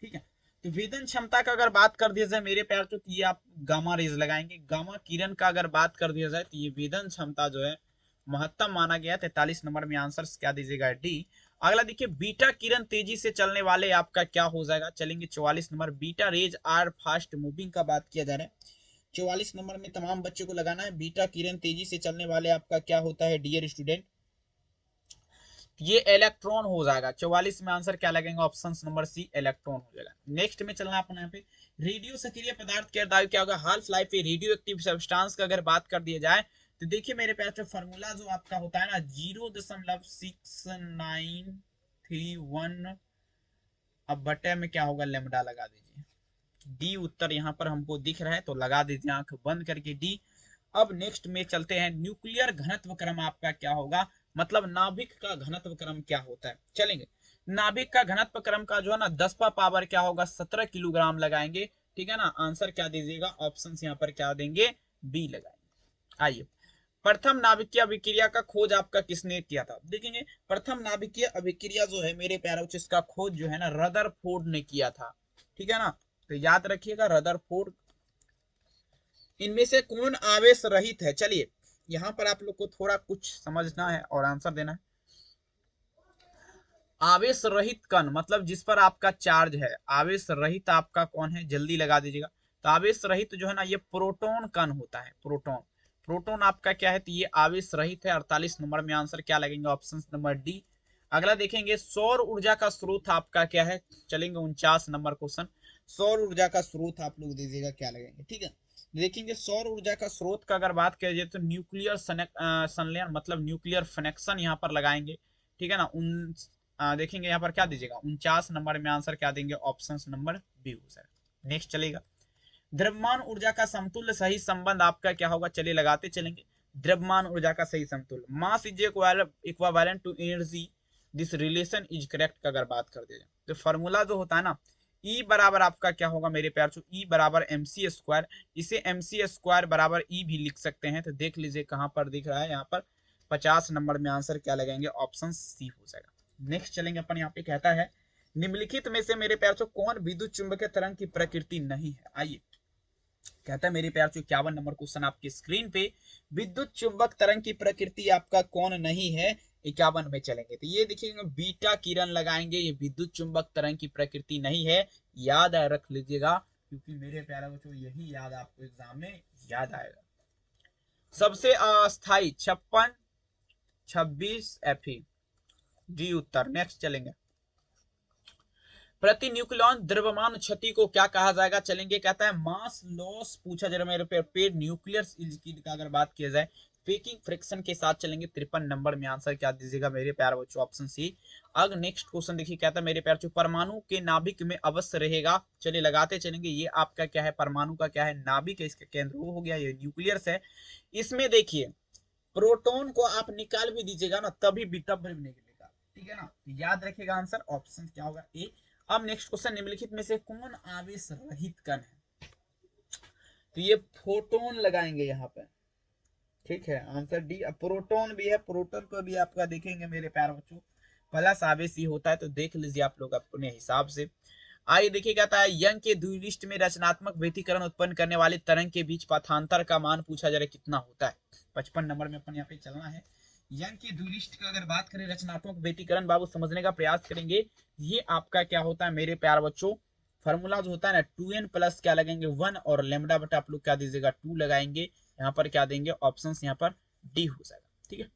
Speaker 1: ठीक है। तो वेदन क्षमता का अगर बात कर दिया जाए मेरे प्यार तो ये आप गामा रेज लगाएंगे, गामा किरण का अगर बात कर दिया जाए तो ये वेदन क्षमता जो है महत्तम माना गया। 43 नंबर में आंसर क्या दीजिएगा, डी। अगला देखिए बीटा किरण तेजी से चलने वाले आपका क्या हो जाएगा, चलेंगे 44 number, beta rays are fast moving का बात किया जा रहा है। 44 नंबर में तमाम बच्चों को लगाना है, बीटा किरण तेजी से चलने वाले आपका क्या होता है डियर स्टूडेंट, ये इलेक्ट्रॉन हो जाएगा। 44 में आंसर क्या लगेगा, ऑप्शन नंबर सी इलेक्ट्रॉन हो जाएगा। नेक्स्ट में चलना अपन यहाँ पे, रेडियो सक्रिय पदार्थ के अर्धायु क्या होगा, half life radio active substance का अगर बात कर दिया जाए तो देखिए मेरे प्यार से फॉर्मूला जो आपका होता है ना 0.6931, अब बटे में क्या होगा लेमडा लगा दीजिए, डी उत्तर यहाँ पर हमको दिख रहा है तो लगा दीजिए आंख बंद करके डी। अब नेक्स्ट में चलते हैं, न्यूक्लियर घनत्व क्रम आपका क्या होगा, मतलब नाभिक का घनत्व क्रम क्या होता है, चलेंगे नाभिक का घनत्व क्रम का जो है ना 10 क्या होगा 17 किलोग्राम लगाएंगे, ठीक है ना। आंसर क्या दीजिएगा, ऑप्शन यहाँ पर क्या देंगे, बी लगाएंगे। आइए प्रथम नाभिकीय अभिक्रिया का खोज आपका किसने किया था, देखेंगे प्रथम नाभिकीय अभिक्रिया जो है मेरे प्यारों इसका खोज जो है ना रदरफोर्ड ने किया था, ठीक है ना। तो याद रखिएगा रदरफोर्ड। इनमें से कौन आवेश रहित है, चलिए यहां पर आप लोग को थोड़ा कुछ समझना है और आंसर देना है। आवेश रहित कण मतलब जिस पर आपका चार्ज है, आवेश रहित आपका कौन है, जल्दी लगा दीजिएगा। तो आवेश रहित जो है ना ये प्रोटॉन कण होता है। प्रोटॉन प्रोटॉन आपका क्या है, तो ये आवेश रहित है। 48 नंबर में आंसर क्या लगेंगे, ऑप्शन नंबर डी। अगला देखेंगे सौर ऊर्जा का स्रोत आपका क्या है, चलेंगे 49 नंबर क्वेश्चन। सौर ऊर्जा का स्रोत आप लोग दीजिएगा क्या लगेंगे, ठीक है। देखेंगे सौर ऊर्जा का स्रोत का अगर बात करिए तो न्यूक्लियर संलयन मतलब न्यूक्लियर कनेक्शन यहाँ पर लगाएंगे, ठीक है ना। देखेंगे यहाँ पर क्या दीजिएगा, 49 नंबर में आंसर क्या देंगे, ऑप्शन नंबर बी हो जाएगा। नेक्स्ट चलेगा द्रव्यमान ऊर्जा का समतुल्य सही संबंध आपका क्या होगा, चलिए लगाते चलेंगे। द्रव्यमान ऊर्जा का सही समतुल्य, mass is equivalent to energy, this relation is correct का अगर बात कर दिया जाए तो फॉर्मूला जो होता है ना, E बराबर आपका क्या होगा मेरे प्यार छो, E बराबर MC स्क्वायर। इसे MC स्क्वायर बराबर E भी लिख सकते हैं, तो देख लीजिए कहां पर दिख रहा है, यहाँ पर 50 नंबर में आंसर क्या लगाएंगे, ऑप्शन सी हो जाएगा। नेक्स्ट चलेंगे अपन, यहाँ पे कहता है निम्नलिखित में से मेरे प्यार छो कौन विद्युत चुंबकीय तरंग की प्रकृति नहीं है। आइए कहता है मेरे प्यार से 51 नंबर क्वेश्चन आपकी स्क्रीन पे, विद्युत चुंबक तरंग की प्रकृति आपका कौन नहीं है। 51 में चलेंगे तो ये देखिएगा बीटा किरण लगाएंगे, ये विद्युत चुंबक तरंग की प्रकृति नहीं है, याद रख लीजिएगा, क्योंकि मेरे प्यारे बच्चों यही याद आपको एग्जाम में याद आएगा। सबसे अस्थाई 56, 26 FE डी उत्तर। नेक्स्ट चलेंगे प्रति न्यूक्लियन द्रव्यमान क्षति को क्या कहा जाएगा, चलेंगे कहता है मास लॉस पूछा जा रहा है मेरे पे न्यूक्लियर का अगर बात किया जाए पेकिंग फ्रिक्शन के साथ चलेंगे। 53 नंबर में आंसर क्या दीजिएगा मेरे प्यारे बच्चों, ऑप्शन सी। अग नेक्स्ट क्वेश्चन देखिए कहता है मेरे प्यारे बच्चों परमाणु के नाभिक में अवश्य रहेगा, चलिए लगाते चलेंगे। ये आपका क्या है, परमाणु का क्या है, नाभिक है, इसका केंद्र वो हो गया, ये न्यूक्लियस है। इसमें देखिए प्रोटॉन को आप निकाल भी दीजिएगा ना तभी बीटा भी निकलेगा, ठीक है ना। याद रखिएगा आंसर ऑप्शन क्या होगा, ए। अब नेक्स्ट क्वेश्चन निम्नलिखित में से कौन आवेश रहित कण है, तो ये फोटोन लगाएंगे यहाँ पे, ठीक है। Answer D. अब प्रोटॉन भी है, प्रोटॉन को भी आपका देखेंगे मेरे प्यारे बच्चों प्लस आवेश ही होता है, तो देख लीजिए आप लोग अपने हिसाब से। आइए देखिए कहता है यंग के द्विलिष्ट में रचनात्मक व्यतिकरण उत्पन्न करने वाले तरंग के बीच पथांतर का मान पूछा जा रहा है कितना होता है। 55 नंबर में अपन यहाँ पे चलना है। यंग के द्विलिष्ट का अगर बात करें रचनात्मक व्यतिकरण बाबू समझने का प्रयास करेंगे, ये आपका क्या होता है मेरे प्यार बच्चों, फॉर्मूला जो होता है ना 2n प्लस क्या लगेंगे 1 और लेमडा बटा आप लोग क्या दीजिएगा 2 लगाएंगे, यहाँ पर क्या देंगे ऑप्शन यहाँ पर डी हो जाएगा, ठीक है।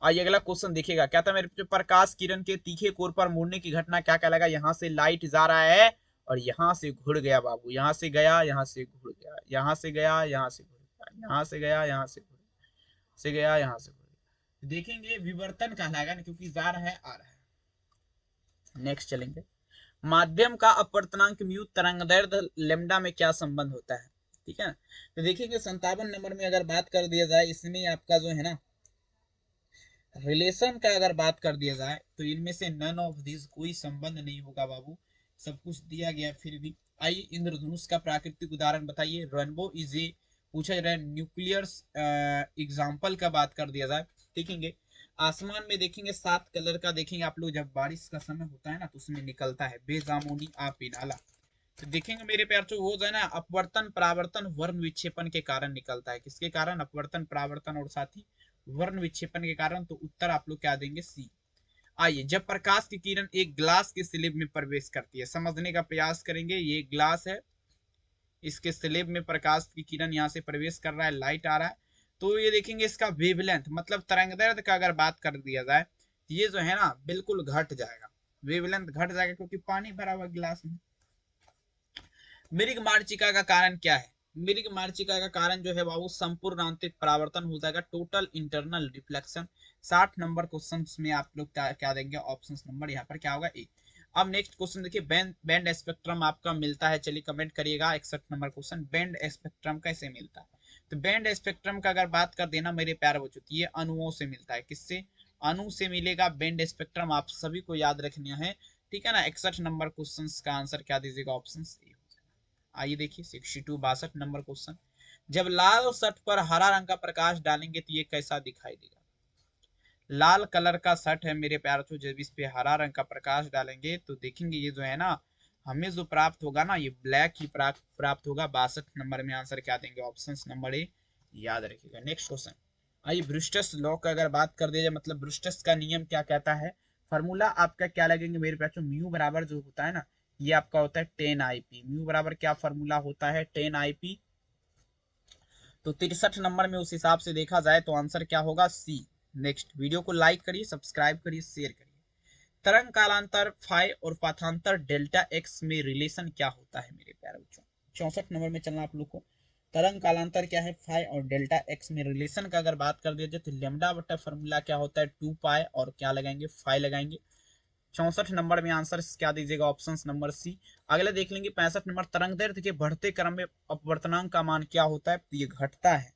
Speaker 1: आइए अगला क्वेश्चन देखिएगा कहता है मेरे प्रकाश किरण के तीखे कोर पर मुड़ने की घटना क्या कहलाएगा, यहाँ से लाइट जा रहा है और यहाँ से घुड़ गया बाबू, यहाँ से गया, यहाँ से घुड़ गया, यहाँ से गया, यहाँ से घुड़ गया, यहाँ से गया, यहाँ से गया, यहाँ से घुड़ गया, देखेंगे विवर्तन कहलाएगा ना, क्योंकि जा रहा है आ रहा है। नेक्स्ट चलेंगे माध्यम का अपवर्तनांक म्यू तरंगदैर्ध्य लेमडा में क्या संबंध होता है, ठीक है। तो देखेंगे 57 नंबर में अगर बात कर दिया जाए, इसमें आपका जो है ना रिलेशन का अगर बात कर दिया जाए तो इनमें से नन ऑफ दिस, कोई संबंध नहीं होगा बाबू, सब कुछ दिया गया फिर भी। आइए इंद्रधनुष का प्राकृतिक उदाहरण बताइए, रेनबो इज ए पूछा जा रहा है, न्यूक्लियर एग्जाम्पल का बात कर दिया जाए, देखेंगे आसमान में देखेंगे 7 कलर का, देखेंगे आप लोग जब बारिश का समय होता है ना तो उसमें निकलता है बेजामुनी पिनाला, तो देखेंगे मेरे प्यार जो वो जो है ना अपवर्तन परावर्तन वर्ण विक्षेपन के कारण निकलता है, किसके कारण, अपवर्तन परावर्तन और साथ ही वर्ण विक्षेपन के कारण, तो उत्तर आप लोग क्या देंगे सी। आइए जब प्रकाश की किरण एक ग्लास के स्लेब में प्रवेश करती है, समझने का प्रयास करेंगे, ये ग्लास है, इसके स्लेब में प्रकाश की किरण यहाँ से प्रवेश कर रहा है, लाइट आ रहा है, तो ये देखेंगे इसका वेवलेंथ मतलब तरंगदैर्ध्य का अगर बात कर दिया जाए, ये जो है ना बिल्कुल घट जाएगा, वेवलेंथ घट जाएगा क्योंकि पानी भरा हुआ गिलास में। मृग मार्चिका का कारण क्या है, मृग मार्चिका का कारण जो है बाबू संपूर्ण आंतरिक परावर्तन हो जाएगा, total internal reflection. 60 number question में आप लोग क्या देंगे, ऑप्शन नंबर यहाँ पर क्या होगा ए। अब नेक्स्ट क्वेश्चन देखिए बैंड स्पेक्ट्रम आपका मिलता है, चलिए कमेंट करिएगा। 61 नंबर क्वेश्चन बैंड स्पेक्ट्रम कैसे मिलता है, तो बैंड स्पेक्ट्रम का अगर बात कर देना मेरे प्यारे बच्चों, ये अणुओं से मिलता है, किससे, अणु से मिलेगा बैंड स्पेक्ट्रम, आप सभी को याद रखना है, ठीक है ना। 61 नंबर क्वेश्चन का आंसर क्या दीजिएगा, ऑप्शन ए। आइए देखिए 62 नंबर क्वेश्चन, जब लाल शर्ट पर हरा रंग का प्रकाश डालेंगे तो ये कैसा दिखाई देगा, लाल कलर का शर्ट है मेरे प्यारे बच्चों, जब इस पे हरा रंग का प्रकाश डालेंगे तो देखेंगे ये जो है ना हमें जो प्राप्त होगा ना ये ब्लैक ही प्राप्त होगा। 62 नंबर में आंसर क्या देंगे, ऑप्शन नंबर ए, याद रखिएगा। नेक्स्ट क्वेश्चन, आइए ब्रूस्टर्स लॉ का अगर बात कर दिया जाए, मतलब ब्रूस्टर्स का नियम क्या कहता है, फॉर्मूला आपका क्या लगेंगे मेरे बच्चों, म्यू बराबर जो होता है ना ये आपका होता है 10 IP। म्यू बराबर क्या फॉर्मूला होता है 10 IP। तो 63 नंबर में उस हिसाब से देखा जाए तो आंसर क्या होगा सी। नेक्स्ट, वीडियो को लाइक करिए, सब्सक्राइब करिए, शेयर करिए। तरंग कालांतर फाई और पाथांतर डेल्टा एक्स में रिलेशन क्या होता है मेरे प्यारे बच्चों। 64 नंबर में चलना आप लोग को। तरंग कालांतर क्या है, फाई और डेल्टा एक्स में रिलेशन का अगर बात कर दिया जाए तो लेमडा बटा फॉर्मूला क्या होता है 2 पाई और क्या लगाएंगे फाई लगाएंगे। 64 नंबर में आंसर क्या दीजिएगा ऑप्शन नंबर सी। अगले देख लेंगे 65 नंबर, तरंग दैर्ध्य के बढ़ते क्रम में अपवर्तनांक का मान क्या होता है, तो ये घटता है।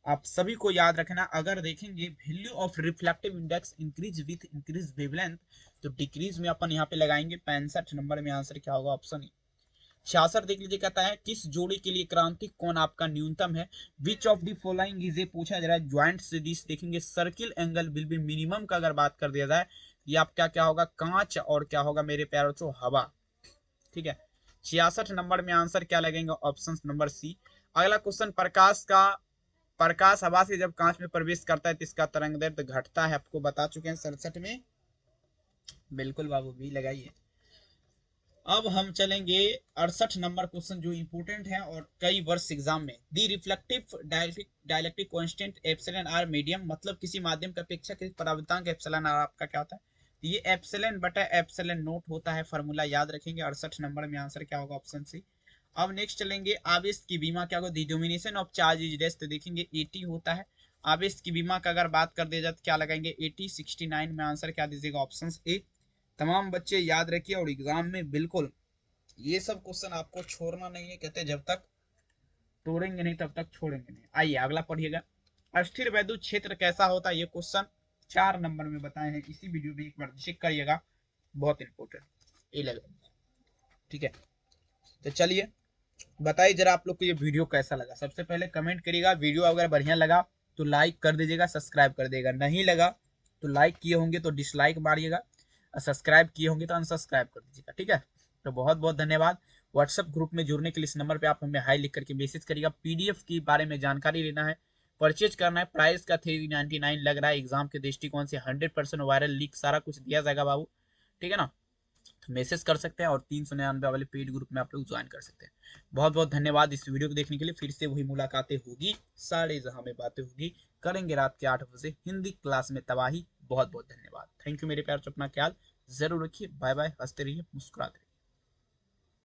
Speaker 1: आप सभी को याद रखना, अगर देखेंगे value of reflective index increase with increase wavelength, तो डिक्रीज में अपन यहाँ पे लगाएंगे। 65 नंबर में आंसर क्या होगा ऑप्शन ए। 66 देख लीजिए, कहता है किस जोड़ी के लिए क्रांतिक कोण आपका न्यूनतम है। Which of the following is, ये पूछा जा रहा है। ज्वाइंट से दिस देखेंगे circle angle will be minimum का अगर बात कर दिया जाए, ये आपका क्या होगा कांच और क्या होगा मेरे प्यारे बच्चों हवा। ठीक है, 66 नंबर में आंसर क्या लगेगा ऑप्शन नंबर सी। अगला क्वेश्चन, प्रकाश हवा से जब कांच में प्रवेश करता है तो इसका तरंग दैर्ध्य घटता है, आपको बता चुके हैं 67 में। बिल्कुल बाबू भी लगाइए। अब हम चलेंगे 68 नंबर क्वेश्चन जो इंपोर्टेंट है और कई वर्ष एग्जाम में। The reflective dielectric constant epsilon R medium, मतलब किसी माध्यम का अपेक्षाकृत परावर्तनांक एप्सिलॉन आर आपका क्या होता है, ये एप्सिलॉन बटा एप्सिलॉन नोट होता है, फार्मूला याद रखेंगे। 68 नंबर में आंसर क्या होगा ऑप्शन सी। अब नेक्स्ट चलेंगे, आवेश की बीमा क्या होगा, the domination of charge is less, तो देखेंगे 80 होता है। आवेश की बीमा का अगर बात कर दिया जाए तो क्या लगाएंगे 80। 69 में आंसर क्या दीजिएगा ऑप्शन ए। तमाम बच्चे याद रखिए और एग्जाम में बिल्कुल ये सब क्वेश्चन आपको छोड़ना नहीं है, कहते जब तक तोड़ेंगे नहीं तब तक छोड़ेंगे नहीं। आइए अगला पढ़िएगा, अस्थिर वैद्युत क्षेत्र कैसा होता है, ये क्वेश्चन 4 नंबर में बताए हैं, इसी वीडियो में एक बार चेक करिएगा, बहुत इंपॉर्टेंट 11। ठीक है, तो चलिए बताइए जरा आप लोग को ये वीडियो कैसा लगा। सबसे पहले कमेंट करिएगा, वीडियो अगर बढ़िया लगा तो लाइक कर दीजिएगा, सब्सक्राइब कर देगा, नहीं लगा तो लाइक किए होंगे तो डिसलाइक मारिएगा, और सब्सक्राइब किए होंगे तो अनसब्सक्राइब कर दीजिएगा। ठीक है, तो बहुत बहुत धन्यवाद। व्हाट्सएप ग्रुप में जुड़ने के लिए इस नंबर पे आप हमें हाई लिख करके मैसेज करिएगा। पीडीएफ के बारे में जानकारी लेना है, परचेज करना है, प्राइस का 399 लग रहा है। एग्जाम के दृष्टिकोण से 100% वायरल लीक सारा कुछ दिया जाएगा बाबू, ठीक है ना। तो मैसेज कर सकते हैं और 399 वाले पेड ग्रुप में आप लोग ज्वाइन कर सकते हैं। बहुत बहुत धन्यवाद इस वीडियो को देखने के लिए। फिर से वही मुलाकातें होगी, साढ़े जहां में बातें होगी, करेंगे रात के 8 बजे हिंदी क्लास में तबाही। बहुत बहुत धन्यवाद, थैंक यू मेरे प्यार, अपना ख्याल जरूर रखिए। बाय बाय, हंसते रहिए, मुस्कुराते रहिए।